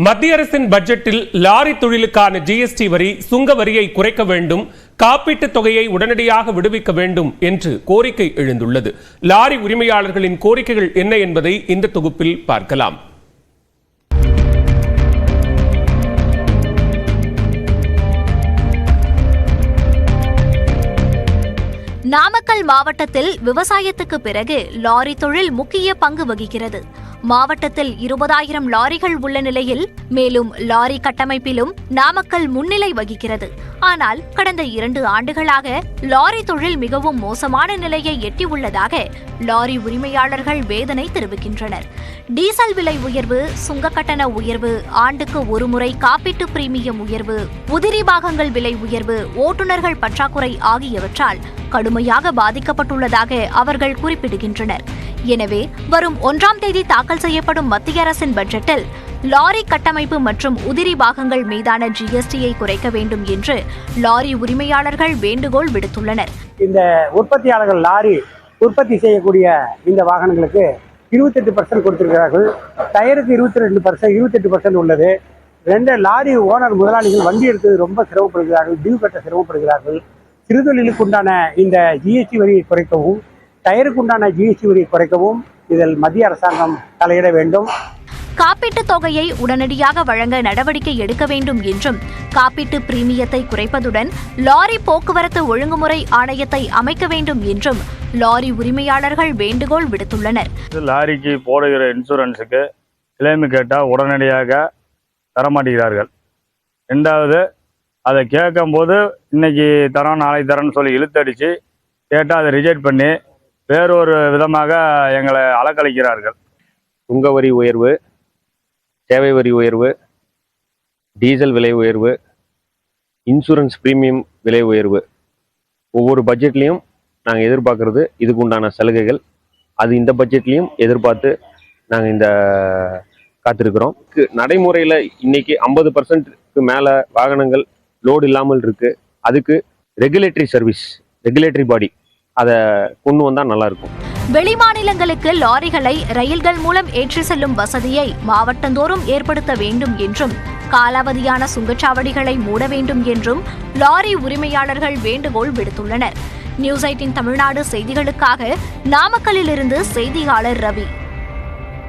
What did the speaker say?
மத்திய அரசின் பட்ஜெட்டில் லாரி தொழிலுக்கான ஜிஎஸ்டி வரி சுங்க வரியை குறைக்க வேண்டும், காப்பீட்டுத் தொகையை உடனடியாக விடுவிக்க வேண்டும் என்று கோரிக்கை எழுந்துள்ளது. லாரி உரிமையாளர்களின் கோரிக்கைகள் என்ன என்பதை இந்த தொகுப்பில் பார்க்கலாம். நாமக்கல் மாவட்டத்தில் விவசாயத்துக்கு பிறகு லாரி தொழில் முக்கிய பங்கு வகிக்கிறது. மாவட்டத்தில் 20,000 லாரிகள் உள்ள நிலையில் மேலும் லாரி கட்டமைப்பிலும் நாமக்கல் முன்னிலை வகிக்கிறது. ஆனால் கடந்த 2 ஆண்டுகளாக லாரி தொழில் மிகவும் மோசமான நிலையை எட்டியுள்ளதாக லாரி உரிமையாளர்கள் வேதனை தெரிவிக்கின்றனர். டீசல் விலை உயர்வு, சுங்க கட்டண உயர்வு, ஆண்டுக்கு ஒருமுறை காப்பீட்டு பிரீமியம் உயர்வு, உதிரி பாகங்கள் விலை உயர்வு, ஓட்டுநர்கள் பற்றாக்குறை ஆகியவற்றால் கடுமையாக பாதிக்கப்பட்டுள்ளதாக அவர்கள் குறிப்பிடுகின்றனர். எனவே வரும் 1ஆம் தேதி தாக்கல் செய்யப்படும் மத்திய அரசின் பட்ஜெட்டில் லாரி கட்டமைப்பு மற்றும் உதிரி பாகங்கள் மீதான ஜிஎஸ்டியை குறைக்க வேண்டும் என்று லாரி உரிமையாளர்கள் வேண்டுகோள் விடுத்துள்ளனர். இந்த உற்பத்தியாளர்கள் லாரி உற்பத்தி செய்யக்கூடிய இந்த வாகனங்களுக்கு 28% கொடுத்திருக்கிறார்கள். டயருக்கு 28% உள்ளது. 2 லாரி ஓனர் முதலாளிகள் வண்டி எடுத்து ரொம்ப சிரமப்படுகிறார்கள், டியூ கட்ட சிரமப்படுகிறார்கள். சிறுதொழிலுக்கு உண்டான இந்த ஜிஎஸ்டி வரியை குறைக்கவும், டயருக்கு உண்டான ஜிஎஸ்டி வரியை குறைக்கவும் இதில் மத்திய அரசாங்கம் தலையிட வேண்டும். காப்பீட்டுத் தொகையை உடனடியாக வழங்க நடவடிக்கை எடுக்க வேண்டும் என்றும், காப்பீட்டு பிரீமியத்தை குறைப்பதுடன் லாரி போக்குவரத்து ஒழுங்குமுறை ஆணையத்தை அமைக்க வேண்டும் என்றும் லாரி உரிமையாளர்கள் வேண்டுகோள் விடுத்துள்ளனர். லாரிக்கு போடுகிற இன்சூரன்ஸுக்கு கிளைம் கேட்டால் உடனடியாக தரமாட்டேங்கிறார்கள். 2வது, அதை கேட்கும்போது இன்னைக்கு தரோம் நாளை தரேன்னு சொல்லி இழுத்தடிச்சு கேட்டால் அதை ரிஜெக்ட் பண்ணி வேறொரு விதமாக எங்களை அலக்கழிக்கிறார்கள். சுங்க வரி உயர்வு, சேவை வரி உயர்வு, டீசல் விலை உயர்வு, இன்சூரன்ஸ் பிரீமியம் விலை உயர்வு, ஒவ்வொரு பட்ஜெட்லேயும் நாங்கள் எதிர்பார்க்கறது இதுக்கு உண்டான சலுகைகள். அது இந்த பட்ஜெட்லேயும் எதிர்பார்த்து நாங்கள் இந்த காத்திருக்கிறோம். நடைமுறையில் இன்னைக்கு 50%க்கு மேலே வாகனங்கள் லோடு இல்லாமல் இருக்கு. அதுக்கு ரெகுலேட்டரி சர்வீஸ், ரெகுலேட்டரி பாடி அதை கொண்டு வந்தால் நல்லா இருக்கும். வெளிமாநிலங்களுக்கு லாரிகளை ரயில்கள் மூலம் ஏற்றி செல்லும் வசதியை மாவட்டந்தோறும் ஏற்படுத்த வேண்டும் என்றும், காலாவதியான சுங்கச்சாவடிகளை மூட வேண்டும் என்றும் லாரி உரிமையாளர்கள் வேண்டுகோள் விடுத்துள்ளனர். நியூஸ் 18 தமிழ்நாடு செய்திகளுக்காக நாமக்கல்லிலிருந்து செய்தியாளர் ரவி.